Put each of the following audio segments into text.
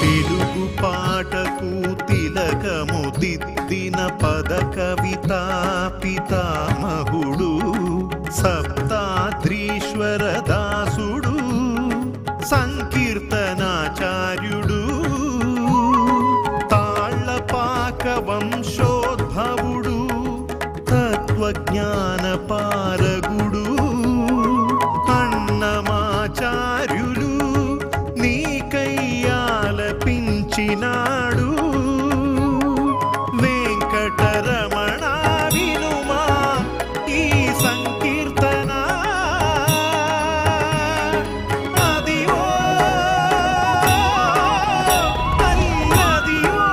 తెలుగు పాటకు తిలకము దిద్దిన పద కవితా పితామహుడు సప్తాద్రీశ్వర దాసుడు సంకీర్తనాచార్యుడు తాళ్లపాక వంశోద్భవుడు తత్వజ్ఞాన పారగుడు అన్నమాచార్యులు నీకయ్యాలపించినాడు వెంకటరమణ వినుమా ఈ సంకీర్తన అదివో అల్లదివో.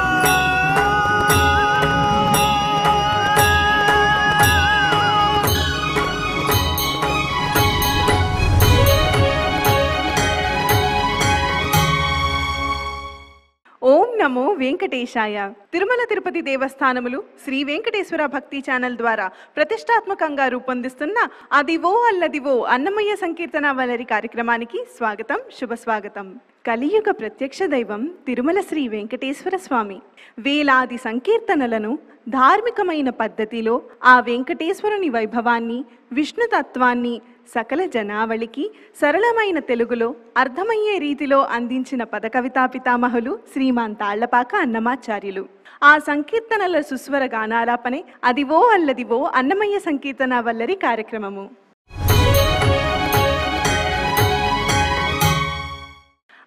ఓం నమో వెంకటేశాయ. తిరుమల తిరుపతి దేవస్థానములు శ్రీ వెంకటేశ్వర భక్తి ఛానల్ ద్వారా ప్రతిష్టాత్మకంగా రూపొందిస్తున్న అదివో అల్లదివో అన్నమయ్య సంకీర్తన వలరి కార్యక్రమానికి స్వాగతం, శుభస్వాగతం. కలియుగ ప్రత్యక్ష దైవం తిరుమల శ్రీ వెంకటేశ్వర స్వామి వేలాది సంకీర్తనలను ధార్మికమైన పద్ధతిలో ఆ వెంకటేశ్వరుని వైభవాన్ని, విష్ణుతత్వాన్ని సకల జనావళికి సరళమైన తెలుగులో అర్థమయ్యే రీతిలో అందించిన పదకవితా పితామహులు శ్రీమాన్ తాళ్లపాక అన్నమాచార్యులు. ఆ సంకీర్తనల సుస్వర గానాలాపనే అదివో అల్లదివో అన్నమయ్య సంకీర్తన వల్లరి కార్యక్రమము.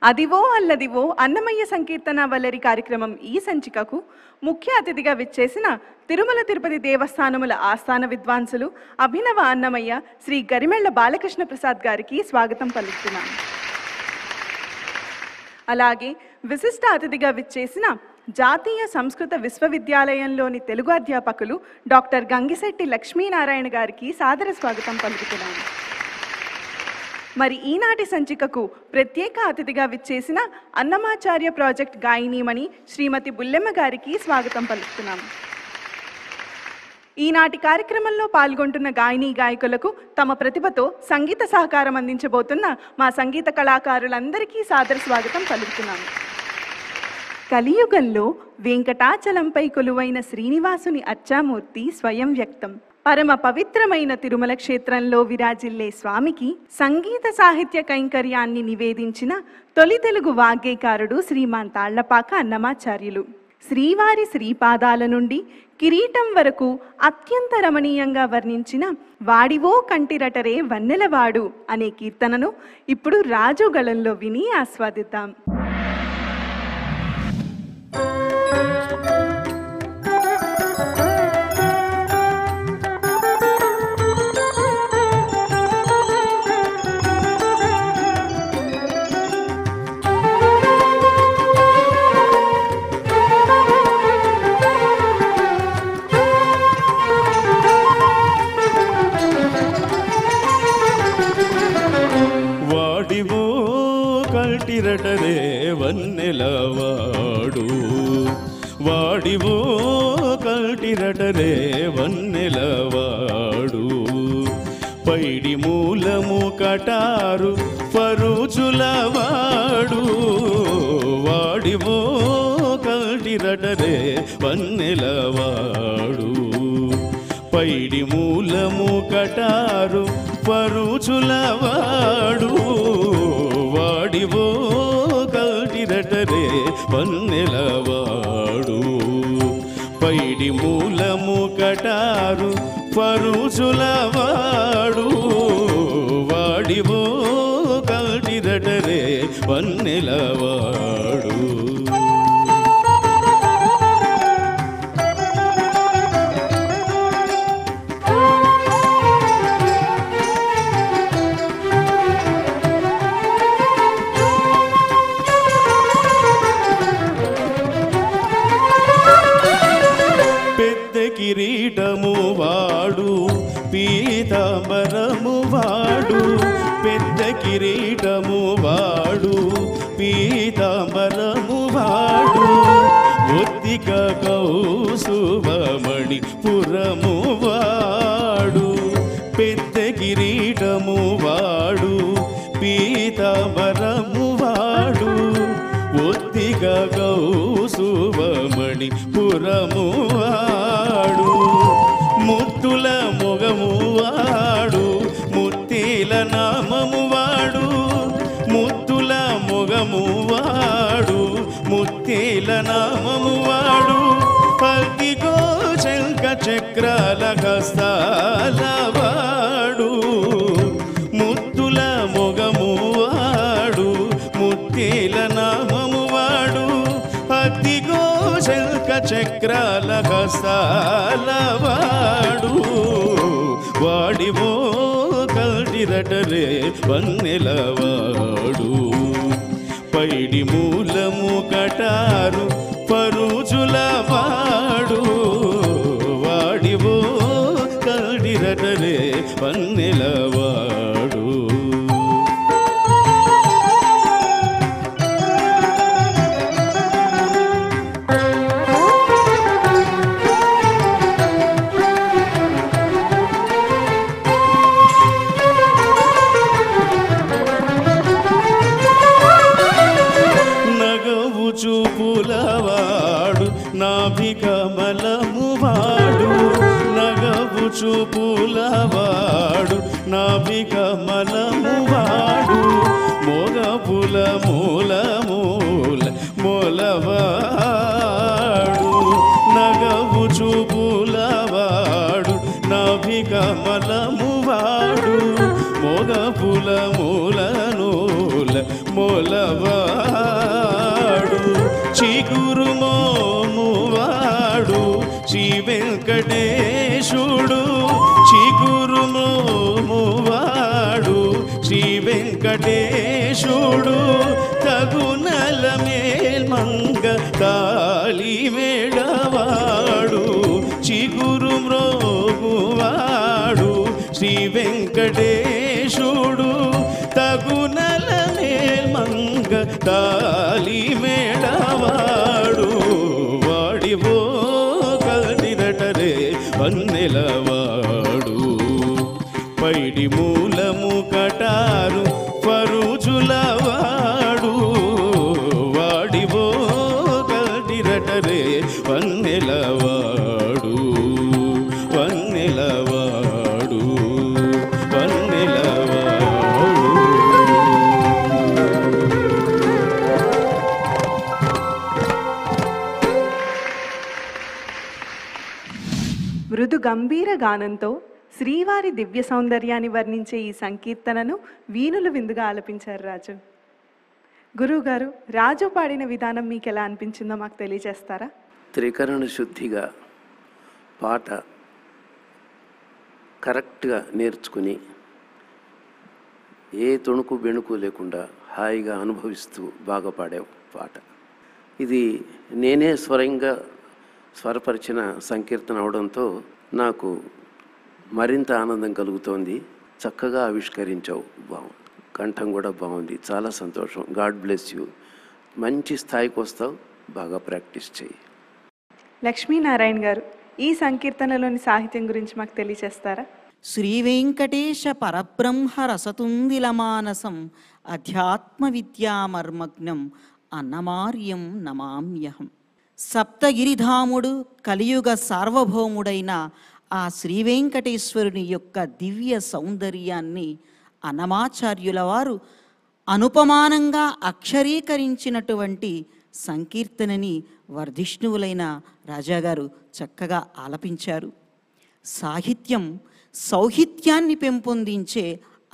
అదివో అల్లదివో అన్నమయ్య సంకీర్తన వల్లరి కార్యక్రమం ఈ సంచికకు ముఖ్య అతిథిగా విచ్చేసిన తిరుమల తిరుపతి దేవస్థానముల ఆస్థాన విద్వాంసులు అభినవ అన్నమయ్య శ్రీ గరిమెళ్ల బాలకృష్ణ ప్రసాద్ గారికి స్వాగతం పలుకుతున్నాం. అలాగే విశిష్ట అతిథిగా విచ్చేసిన జాతీయ సంస్కృత విశ్వవిద్యాలయంలోని తెలుగు అధ్యాపకులు డాక్టర్ గంగిశెట్టి లక్ష్మీనారాయణ గారికి సాదర స్వాగతం పలుకుతున్నాం. మరి ఈనాటి సంచికకు ప్రత్యేక అతిథిగా విచ్చేసిన అన్నమాచార్య ప్రాజెక్ట్ గాయనీమణి శ్రీమతి బుల్లెమ్మ గారికి స్వాగతం పలుకుతున్నాం. ఈనాటి కార్యక్రమంలో పాల్గొంటున్న గాయనీ గాయకులకు తమ ప్రతిభతో సంగీత సహకారం అందించబోతున్న మా సంగీత కళాకారులందరికీ సాదర స్వాగతం పలుకుతున్నాం. కలియుగంలో వెంకటాచలంపై కొలువైన శ్రీనివాసుని అచ్చామూర్తి స్వయం వ్యక్తం. పరమ పవిత్రమైన తిరుమల క్షేత్రంలో విరాజిల్లే స్వామికి సంగీత సాహిత్య కైంకర్యాన్ని నివేదించిన తొలి తెలుగు వాగ్గేయకారుడు శ్రీమాన్ తాళ్లపాక అన్నమాచార్యులు. శ్రీవారి శ్రీపాదాల నుండి కిరీటం వరకు అత్యంత రమణీయంగా వర్ణించిన వాడివో కంటిరటరే వన్నెలవాడు అనే కీర్తనను ఇప్పుడు రాజుగళంలో విని ఆస్వాదిద్దాం. కంటిరటరే వన్నెలవాడు వాడివో కంటిరటరే వన్నెలవాడు పైడి మూలము కటారు పరుచులవాడు వాడివో కంటిరటరే వన్నెలవాడు పైడి మూలము కటారు పరుచులవాడు వాడివో కంటిరటరే వన్నెలవాడు పైడి మూలము కటారు పరుచులవాడు వాడివో కంటిరటరే వన్నెలవాడు. కిరీటము వాడు పీతాంబరము వాడు పెద్ద కిరీటము వాడు పీతాంబరము వాడు ఒత్తిక కౌసుభమణి పురము వాడు పెద్ద కిరీటము వాడు పీతాంబరము వాడు ఒత్తిక మణిపురము వాడు ముత్తుల మొగము వాడు ముత్తీల నామము వాడు ముత్తుల మొగము వాడు ముత్తీల నామము వాడు పల్కిగో శంఖ చక్రాల హస్తాల వాడు ముత్తుల మొగము వాడు ముత్తీల నామము వాడు పల్కిగో శంఖ చక్రాల హస్తాల వాడు వాడివో కల్టిరటరే వన్నెలవాడు పైడి మూలము కటారు పరుచుల వాడు వాడివో కల్టిరటరే వన్నెలవాడు చూపులవాడు నాభికమలము వాడు నగవు చూపులవాడు నాభికమలము వాడు మొగపుల మూల మూల మొలవాడు నగవు చూపులవాడు నాభికమలము వాడు మొగపుల మూల నూల మొలవాడు చిగురు మోమువాడు శ్రీ వెంకటేశుడు చిగురు మోమువాడు శ్రీ వెంకటేశుడు తగునల మేల్మంగ తాళి మేడవాడు చిగురు మ్రోగువాడు శ్రీ వెంకటేశుడు తగునల మేల్మంగ తాళి మేడవాడు వాడివో కల్టిరటరే వన్నెలవాడు పైడి మూలము కటారు పరుచులవాడు వాడివో కల్టిరటరే వన్నెలవాడు వన్నెలవాడు వన్నెలవాడు మృదు గంభీర గానంతో శ్రీవారి దివ్య సౌందర్యాన్ని వర్ణించే ఈ సంకీర్తనను వీణులు విందుగా ఆలపించారు రాజు. గురువుగారు, రాజు పాడిన విధానం మీకు ఎలా అనిపించిందో మాకు తెలియజేస్తారా? త్రికరణ శుద్ధిగా పాట కరెక్ట్గా నేర్చుకుని ఏ తొణుకు బెణుకు లేకుండా హాయిగా అనుభవిస్తూ బాగా పాడావు పాట. ఇది నేనే స్వరంగా స్వరపరిచిన సంకీర్తన అవడంతో నాకు మరింత ఆనందం కలుగుతోంది. చక్కగా ఆవిష్కరించావు, బాగుంది. కంఠం కూడా బాగుంది, చాలా సంతోషం. God bless you. మంచి స్థాయికి వస్తావు, బాగా ప్రాక్టీస్ చేయి. లక్ష్మీనారాయణ గారు, ఈ సంకీర్తనలోని సాహిత్యం గురించి మాకు తెలియజేస్తారా? శ్రీ వెంకటేశ పరబ్రహ్మ రసతుందిల మానసం అధ్యాత్మ విద్యామర్మగ్నం అన్నమార్యం నమామ్యహం. సప్తగిరిధాముడు కలియుగ సార్వభౌముడైన ఆ శ్రీ వెంకటేశ్వరుని యొక్క దివ్య సౌందర్యాన్ని అన్నమాచార్యుల వారు అనుపమానంగా అక్షరీకరించినటువంటి సంకీర్తనని వర్ధిష్ణువులైన రాజాగారు చక్కగా ఆలపించారు. సాహిత్యం సౌహిత్యాన్ని పెంపొందించే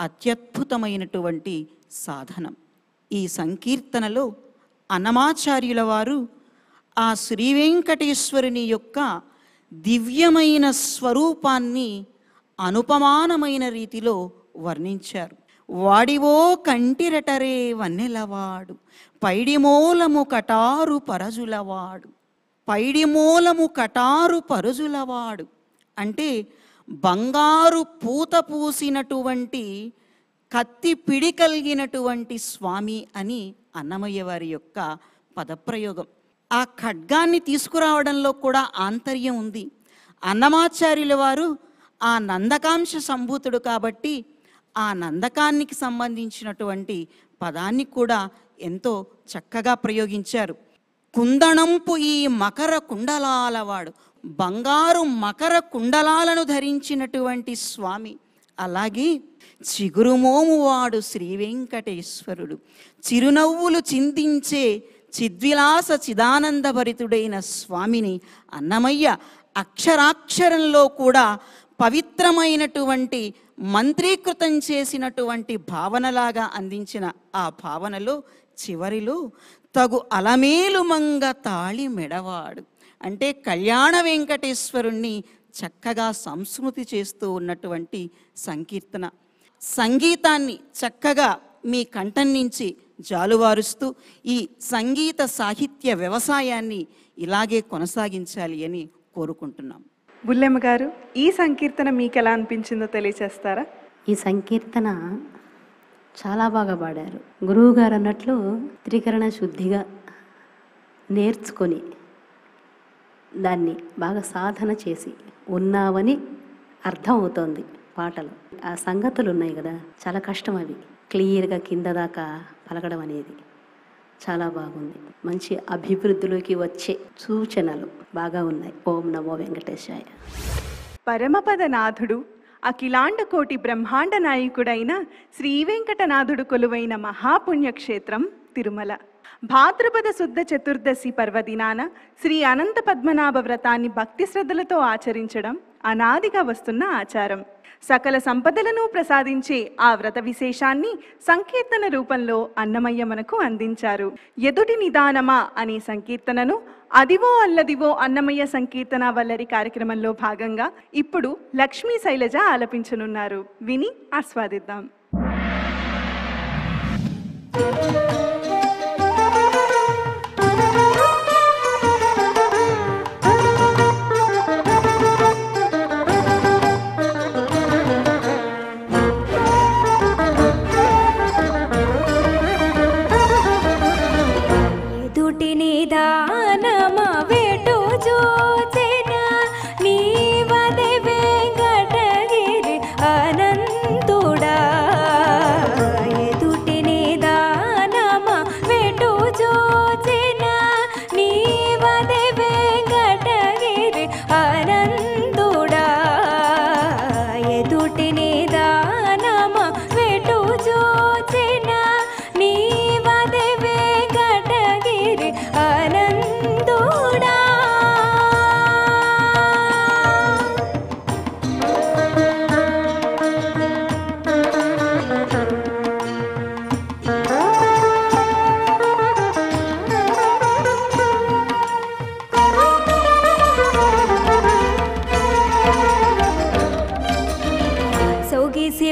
అత్యద్భుతమైనటువంటి సాధనం. ఈ సంకీర్తనలో అన్నమాచార్యుల వారు ఆ శ్రీ వెంకటేశ్వరుని యొక్క దివ్యమైన స్వరూపాన్ని అనుపమానమైన రీతిలో వర్ణించారు. వాడివో కంటిరటరే వన్నెలవాడు పైడిమూలము కటారు పరజులవాడు. పైడిమూలము కటారు పరజులవాడు అంటే బంగారు పూత పూసినటువంటి కత్తి పిడి కలిగినటువంటి స్వామి అని అన్నమయ్య వారి యొక్క పదప్రయోగం. ఆ ఖడ్గాన్ని తీసుకురావడంలో కూడా ఆంతర్యం ఉంది. అన్నమాచార్యుల వారు ఆ నందకాంశ సంభూతుడు కాబట్టి ఆ నందకానికి సంబంధించినటువంటి పదాన్ని కూడా ఎంతో చక్కగా ప్రయోగించారు. కుందణంపు ఈ మకర కుండలాలవాడు, బంగారు మకర కుండలాలను ధరించినటువంటి స్వామి. అలాగే చిగురుమోమువాడు శ్రీ వెంకటేశ్వరుడు, చిరునవ్వులు చిందించే చిద్విలాస చిదానందభరితుడైన స్వామిని అన్నమయ్య అక్షరాక్షరంలో కూడా పవిత్రమైనటువంటి మంత్రీకృతం చేసినటువంటి భావనలాగా అందించిన ఆ భావనలో చివరిలో తగు అలమేలు మంగ తాళి మెడవాడు అంటే కళ్యాణ వెంకటేశ్వరుణ్ణి చక్కగా సంస్మృతి చేస్తూ ఉన్నటువంటి సంకీర్తన. సంగీతాన్ని చక్కగా మీ కంఠం నుంచి జాలువారుస్తూ ఈ సంగీత సాహిత్య వ్యవసాయాన్ని ఇలాగే కొనసాగించాలి అని కోరుకుంటున్నాం. బుల్లెమ్మ గారు, ఈ సంకీర్తన మీకు ఎలా అనిపించిందో తెలియచేస్తారా? ఈ సంకీర్తన చాలా బాగా పాడారు. గురువు గారు అన్నట్లు త్రికరణ శుద్ధిగా నేర్చుకొని దాన్ని బాగా సాధన చేసి ఉన్నావని అర్థం అవుతోంది పాటలు. ఆ సంగతులు ఉన్నాయి కదా, చాలా కష్టం అవి క్లియర్గా కింద దాకా పలకడం అనేది. చాలా బాగుంది. మంచి అభివృద్ధిలోకి వచ్చే సూచనలు బాగా ఉన్నాయి. ఓం నమో వెంకటేశాయ. పరమపదనాథుడు అఖిలాండ కోటి బ్రహ్మాండ నాయకుడైన శ్రీ వెంకటనాథుడు కొలువైన మహాపుణ్యక్షేత్రం తిరుమల. భాద్రపద శుద్ధ చతుర్దశి పర్వదినాన శ్రీ అనంత పద్మనాభ వ్రతాన్ని భక్తి శ్రద్ధలతో ఆచరించడం అనాదిగా వస్తున్న ఆచారం. సకల సంపదలను ప్రసాదించే ఆ వ్రత విశేషాన్ని సంకీర్తన రూపంలో అన్నమయ్య మనకు అందించారు. ఎదుటి నిదానమా అనే సంకీర్తనను అదివో అల్లదివో అన్నమయ్య సంకీర్తన వల్లరి కార్యక్రమంలో భాగంగా ఇప్పుడు లక్ష్మీ శైలజ ఆలపించనున్నారు. విని ఆస్వాదిద్దాం.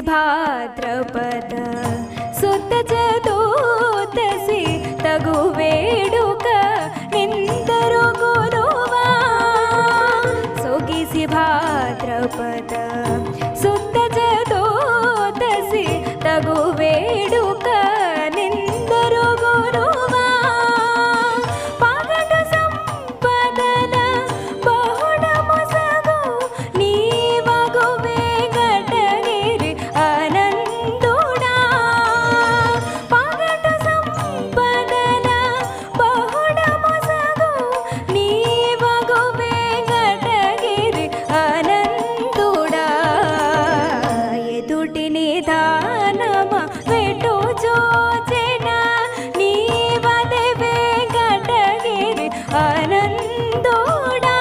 భాద్రపద శుద్ధ చతుర్దశి తగు వేడుక నిందరు గురువా. సొగిసి భాద్రపద శుద్ధ చతుర్దశి తగు వేడుక నిందరు గురువా. పగటు సంపదల బహుళ ముసగు నీ మగువే గటగిరి ఆనందుడా. పగటు సంపదల బహుళ ముసగు నీ మగువే గటగిరి ఆనందుడా. ఎదుటి నిదానమ వెటు జోచెన నీ వదవే గటగిరి ఆనందుడా.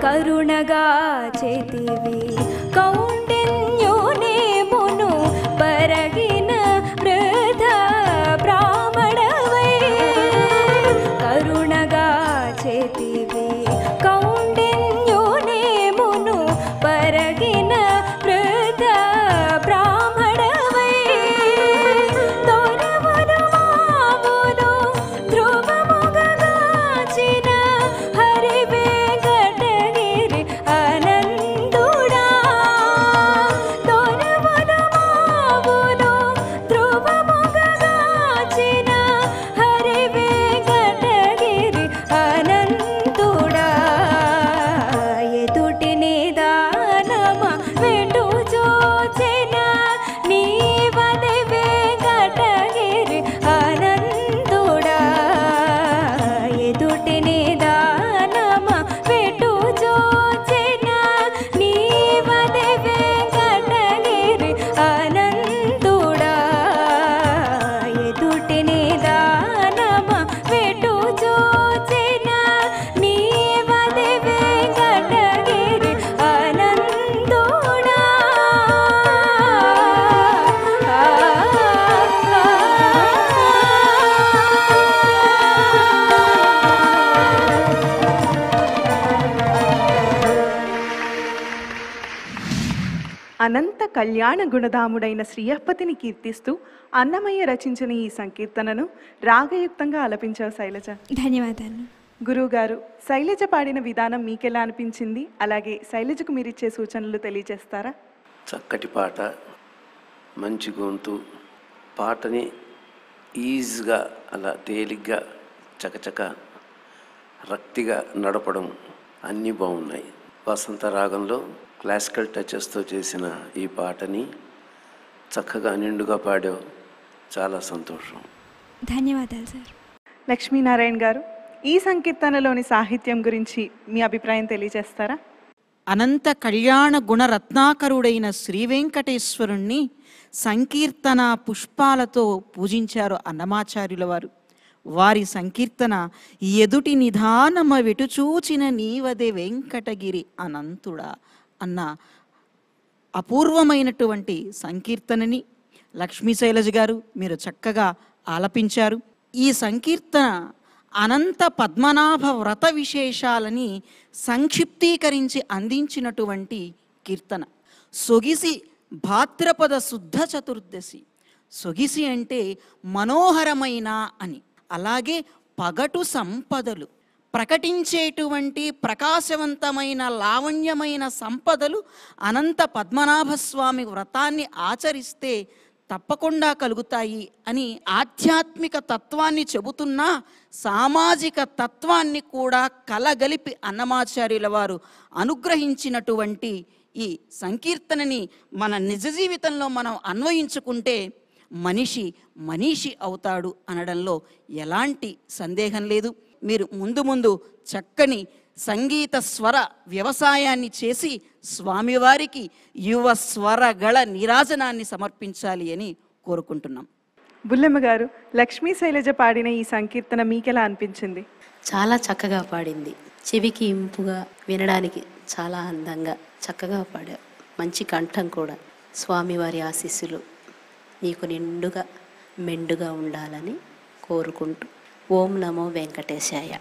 కరుణగా చేతివి కౌండిన్యోనేమును పరగిన వృధ బ్రాహ్మణవై. కరుణగా చేతివి కౌండిన్యోనేమును పరగిన వృధ బ్రాహ్మణవై. తొరవను మావులు ధ్రువముగగాచిన హరివే గటగిరి ఆనందుడా. తొరవను మావులు అనంత కళ్యాణ గుణధాముడైన శ్రీయపతిని కీర్తిస్తూ అన్నమయ్య రచించిన ఈ సంకీర్తనను రాగయుక్తంగా ఆలపించావు శైలజ. ధన్యవాదాలు. గురువుగారు, శైలజ పాడిన విధానం మీకెలా అనిపించింది? అలాగే శైలజకు మీరిచ్చే సూచనలు తెలియజేస్తారా? చక్కటి పాట, మంచి గొంతు, పాటని ఈజీగా అలా తేలిగ్గా చకచక రక్తిగా నడపడం అన్నీ బాగున్నాయి. వసంత రాగంలో క్లాసికల్ టచెస్తో చేసిన ఈ పాటని చక్కగా నిండుగా పాడావు. చాలా సంతోషం. ధన్యవాదాలు సార్. లక్ష్మీనారాయణ గారు, ఈ సంకీర్తనలోని సాహిత్యం గురించి మీ అభిప్రాయం తెలియజేస్తారా? అనంత కళ్యాణ గుణరత్నాకరుడైన శ్రీ వెంకటేశ్వరుణ్ణి సంకీర్తన పుష్పాలతో పూజించారు అన్నమాచార్యుల వారు. వారి సంకీర్తన ఎదుటి నిధానమ వెటుచూచిన నీవదే వెంకటగిరి అనంతుడా అన్న అపూర్వమైనటువంటి సంకీర్తనని లక్ష్మీ శైలజ గారు మీరు చక్కగా ఆలపించారు. ఈ సంకీర్తన అనంత పద్మనాభ వ్రత విశేషాలని సంక్షిప్తీకరించి అందించినటువంటి కీర్తన. సొగిసి భాద్రపద శుద్ధ చతుర్దశి. సొగిసి అంటే మనోహరమైన అని, అలాగే పగటు సంపదలు ప్రకటించేటువంటి ప్రకాశవంతమైన లావణ్యమైన సంపదలు అనంత పద్మనాభస్వామి వ్రతాన్ని ఆచరిస్తే తప్పకుండా కలుగుతాయి అని ఆధ్యాత్మిక తత్వాన్ని చెబుతున్నా సామాజిక తత్వాన్ని కూడా కలగలిపి అన్నమాచార్యుల వారు అనుగ్రహించినటువంటి ఈ సంకీర్తనని మన నిజ జీవితంలో మనం అన్వయించుకుంటే మనిషి అవుతాడు అనడంలో ఎలాంటి సందేహం లేదు. మీరు ముందు ముందు చక్కని సంగీత స్వర వ్యవసాయాన్ని చేసి స్వామివారికి యువ స్వరగళ నీరాజనాన్ని సమర్పించాలి అని కోరుకుంటున్నాం. బుల్లెమ్మ గారు, లక్ష్మీ శైలజ పాడిన ఈ సంకీర్తన మీకెలా అనిపించింది? చాలా చక్కగా పాడింది. చెవికి ఇంపుగా, వినడానికి చాలా అందంగా చక్కగా పాడారు. మంచి కంఠం కూడా. స్వామివారి ఆశీస్సులు నీకు నిండుగా మెండుగా ఉండాలని కోరుకుంటూ ఓం నమో వెంకటేశాయ.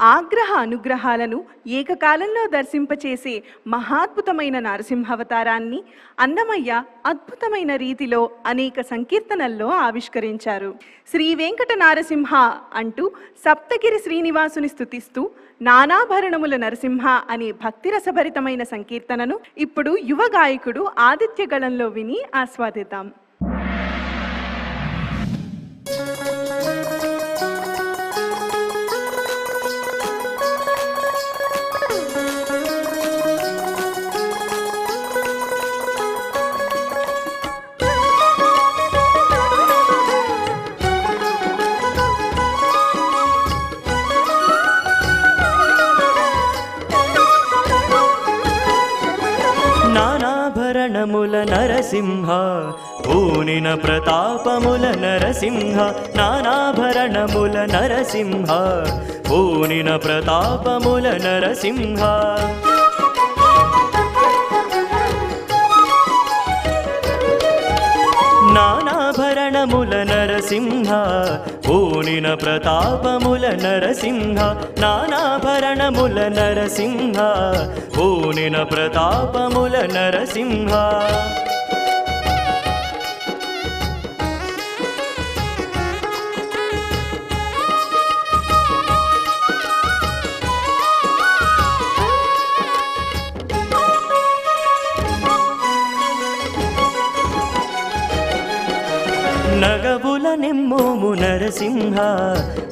ఆగ్రహ అనుగ్రహాలను ఏకకాలంలో దర్శింపచేసే మహాద్భుతమైన నరసింహావతారాన్ని అన్నమయ్య అద్భుతమైన రీతిలో అనేక సంకీర్తనల్లో ఆవిష్కరించారు. శ్రీ వెంకట నారసింహ అంటూ సప్తగిరి శ్రీనివాసుని స్తుతిస్తూ నానాభరణముల నరసింహ అనే భక్తిరసభరితమైన సంకీర్తనను ఇప్పుడు యువ గాయకుడు ఆదిత్య గళంలో విని ఆస్వాదిద్దాం. నానాభరణముల నరసింహ పూనిన ప్రతాపముల నరసింహ. నానాభరణముల నరసింహ పూనిన ప్రతాపముల నరసింహ. నానాభరణముల నరసింహ పూనిన ప్రతాపముల నరసింహ. నానాభరణముల నరసింహ పూనిన ప్రతాపముల నరసింహ. నగబుల నెమ్మోము నరసింహ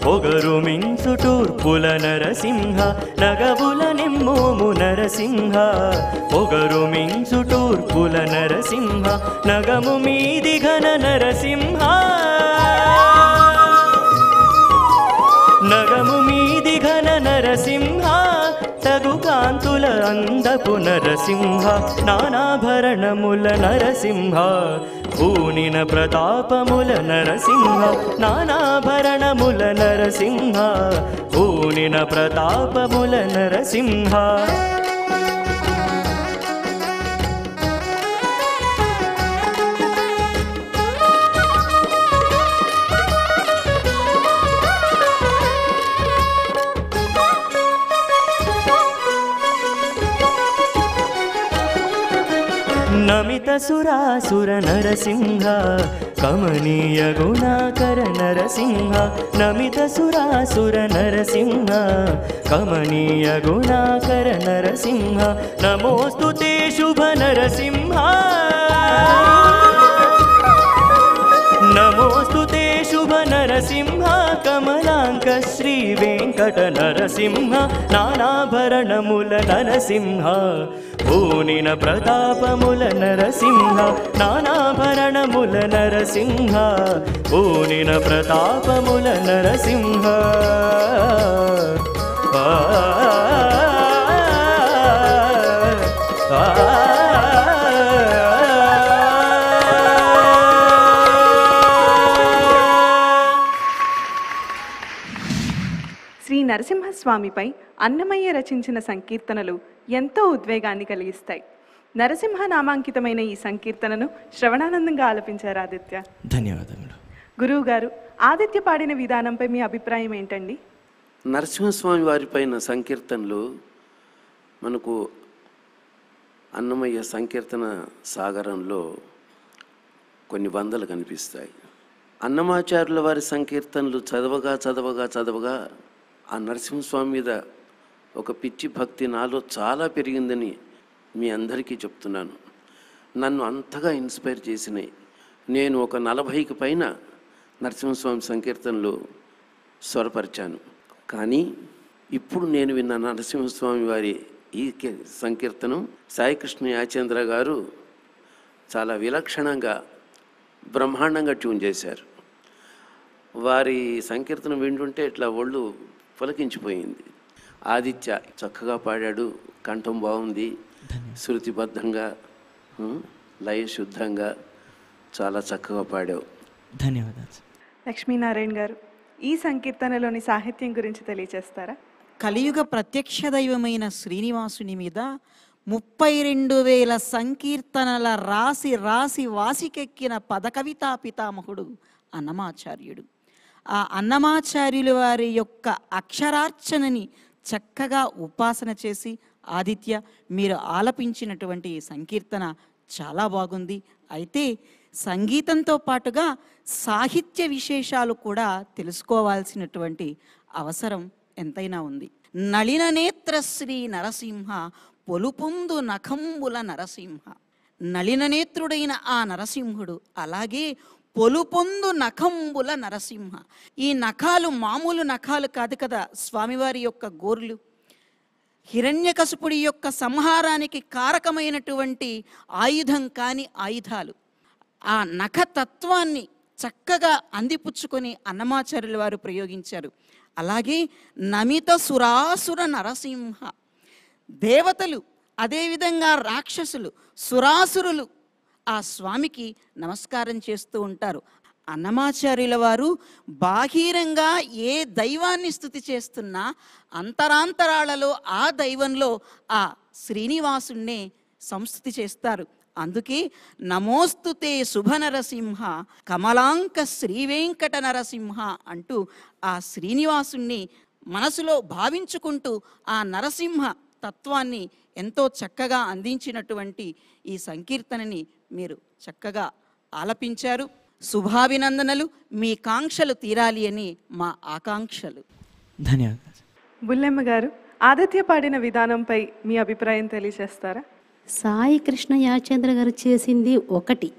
పొగరు మించు తూర్పుల నరసింహ. నగబుల నెమ్మోము నరసింహ పొగరు మించు తూర్పుల నరసింహ. నగము మీది ఘన నరసింహ. నగము మీది ఘన నరసింహ తగు కాంతుల అందపు నరసింహ. నానాభరణముల నరసింహ పూనిన ప్రతాపముల నరసింహ. నానాభరణముల నరసింహ పూనిన ప్రతాపముల నరసింహ. నమితసురాసుర నరసింహ కమనీయ గుణాకర నరసింహ నమితసురాసుర నరసింహ కమనీయ గుణాకర నరసింహ నమోస్తుతే శుభ నరసింహ నమోస్తుతే శుభ నరసింహ కమలాంక శ్రీ వెంకట నరసింహ నానాభరణముల నరసింహ భూనిన ప్రతాపముల నరసింహ నానాభరణముల నరసింహ భూనిన ప్రతాపముల నరసింహ శ్రీ నరసింహస్వామిపై అన్నమయ్య రచించిన సంకీర్తనలు ఎంతో ఉద్వేగాన్ని కలిగిస్తాయి. నరసింహ నామాంకితమైన ఈ సంకీర్తనను శ్రవణానందంగా ఆలపించారు ఆదిత్య. ధన్యవాదములు. గురువు గారు, ఆదిత్య పాడిన విధానంపై మీ అభిప్రాయం ఏంటండి? నరసింహస్వామి వారిపైన సంకీర్తనలు మనకు అన్నమయ్య సంకీర్తన సాగరంలో కొన్ని వందలు కనిపిస్తాయి. అన్నమాచార్యుల వారి సంకీర్తనలు చదవగా ఆ నరసింహస్వామి మీద ఒక పిచ్చి భక్తి నాలో చాలా పెరిగిందని మీ అందరికీ చెప్తున్నాను. నన్ను అంతగా ఇన్స్పైర్ చేసినాయి. నేను ఒక 40కి పైన నరసింహస్వామి సంకీర్తనలు స్వరపరిచాను. కానీ ఇప్పుడు నేను విన్న నరసింహస్వామి వారి ఈ సంకీర్తనం సాయికృష్ణ యాచేంద్ర గారు చాలా విలక్షణంగా బ్రహ్మాండంగా ట్యూన్ చేశారు. వారి సంకీర్తనం వింటుంటే ఇట్లా ఒళ్ళు పులకించిపోయింది. ఆదిత్య చక్కగా పాడాడు, కంఠం బాగుంది, శృతిబద్ధంగా లయశుద్ధంగా చాలా చక్కగా పాడావు. ధన్యవాదాలు. లక్ష్మీనారాయణ గారు, ఈ సంకీర్తనలోని సాహిత్యం గురించి తెలియజేస్తారా? కలియుగ ప్రత్యక్ష దైవమైన శ్రీనివాసుని మీద 32,000 సంకీర్తనల రాసి వాసికెక్కిన పదకవితా పితామహుడు అన్నమాచార్యుడు. ఆ అన్నమాచార్యుల వారి యొక్క అక్షరార్చనని చక్కగా ఉపాసన చేసి ఆదిత్య మీరు ఆలపించినటువంటి సంకీర్తన చాలా బాగుంది. అయితే సంగీతంతో పాటుగా సాహిత్య విశేషాలు కూడా తెలుసుకోవాల్సినటువంటి అవసరం ఎంతైనా ఉంది. నళిన నేత్ర శ్రీ నరసింహ పొలుపొందు నఖంబుల నరసింహ. నళిన నేత్రుడైన ఆ నరసింహుడు అలాగే పొలుపొందు నఖంబుల నరసింహ. ఈ నఖాలు మామూలు నఖాలు కాదు కదా, స్వామివారి యొక్క గోర్లు. హిరణ్యకశిపుడి యొక్క సంహారానికి కారకమైనటువంటి ఆయుధం కాని ఆయుధాలు. ఆ నఖతత్వాన్ని చక్కగా అందిపుచ్చుకొని అన్నమాచార్యుల వారు ప్రయోగించారు. అలాగే నమిత సురాసుర నరసింహ. దేవతలు, అదేవిధంగా రాక్షసులు, సురాసురులు ఆ స్వామికి నమస్కారం చేస్తూ ఉంటారు. అన్నమాచార్యుల వారు బాహీరంగా ఏ దైవాన్ని స్తుతి చేస్తున్నా అంతరాంతరాలలో ఆ దైవంలో ఆ శ్రీనివాసుణ్ణే సంస్తుతి చేస్తారు. అందుకే నమోస్తుతే శుభ నరసింహ కమలాంక శ్రీవేంకట నరసింహ అంటూ ఆ శ్రీనివాసుణ్ణి మనసులో భావించుకుంటూ ఆ నరసింహ తత్వాన్ని ఎంతో చక్కగా అందించినటువంటి ఈ సంకీర్తనని మీరు చక్కగా ఆలపించారు. శుభాభినందనలు. మీ కాంక్షలు తీరాలి అని మా ఆకాంక్షలు. ధన్యవాదాలు. బుల్లెమ్మ గారు, ఆదిత్య పాడిన విధానంపై మీ అభిప్రాయం తెలియజేస్తారా? సాయి కృష్ణ యాచేంద్ర గారు చేసింది ఒకటి,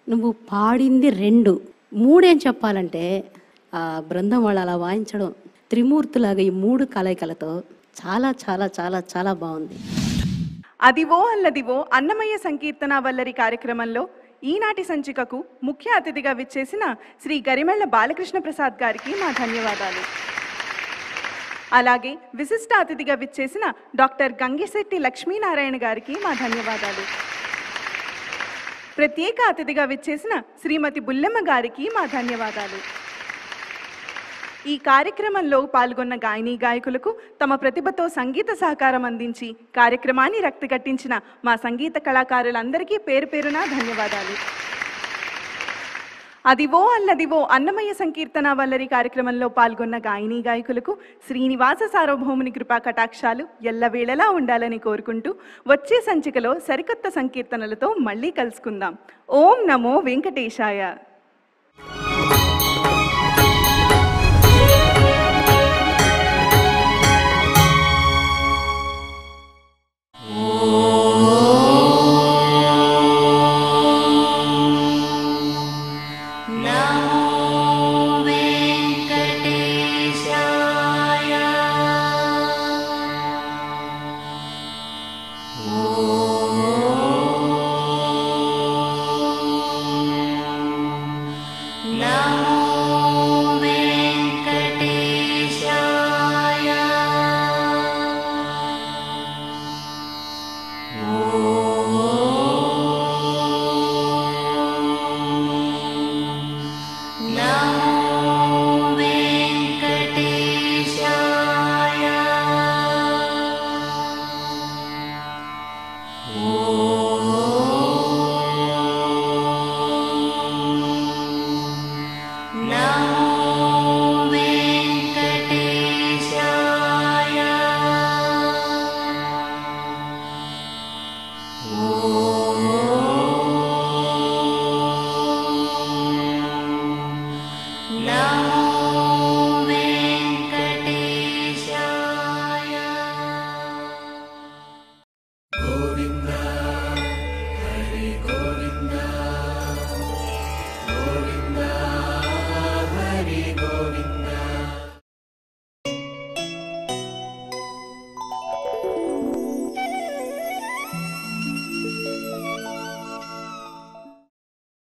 నువ్వు పాడింది 2, 3 ఏం చెప్పాలంటే ఆ బృందం వాళ్ళు అలా వాయించడం త్రిమూర్తులాగా ఈ 3 కలయికలతో చాలా చాలా చాలా చాలా బాగుంది. అదివో అల్లదివో అన్నమయ్య సంకీర్తన వల్లరి కార్యక్రమంలో ఈనాటి సంచికకు ముఖ్య అతిథిగా విచ్చేసిన శ్రీ గరిమెళ్ల బాలకృష్ణ ప్రసాద్ గారికి మా ధన్యవాదాలు. అలాగే విశిష్ట అతిథిగా విచ్చేసిన డాక్టర్ గంగిశెట్టి లక్ష్మీనారాయణ గారికి మా ధన్యవాదాలు. ప్రత్యేక అతిథిగా విచ్చేసిన శ్రీమతి బుల్లెమ్మ గారికి మా ధన్యవాదాలు. ఈ కార్యక్రమంలో పాల్గొన్న గాయనీ గాయకులకు తమ ప్రతిభతో సంగీత సహకారం అందించి కార్యక్రమాన్ని రక్తికట్టించిన మా సంగీత కళాకారులందరికీ పేరు పేరున ధన్యవాదాలు. అదివో అల్లదివో అన్నమయ్య సంకీర్తన వల్లరి కార్యక్రమంలో పాల్గొన్న గాయని గాయకులకు శ్రీనివాస సార్వభౌముని కృపా కటాక్షాలు ఎల్లవేళలా ఉండాలని కోరుకుంటూ వచ్చే సంచికలో సరికొత్త సంకీర్తనలతో మళ్ళీ కలుసుకుందాం. ఓం నమో వెంకటేశాయ.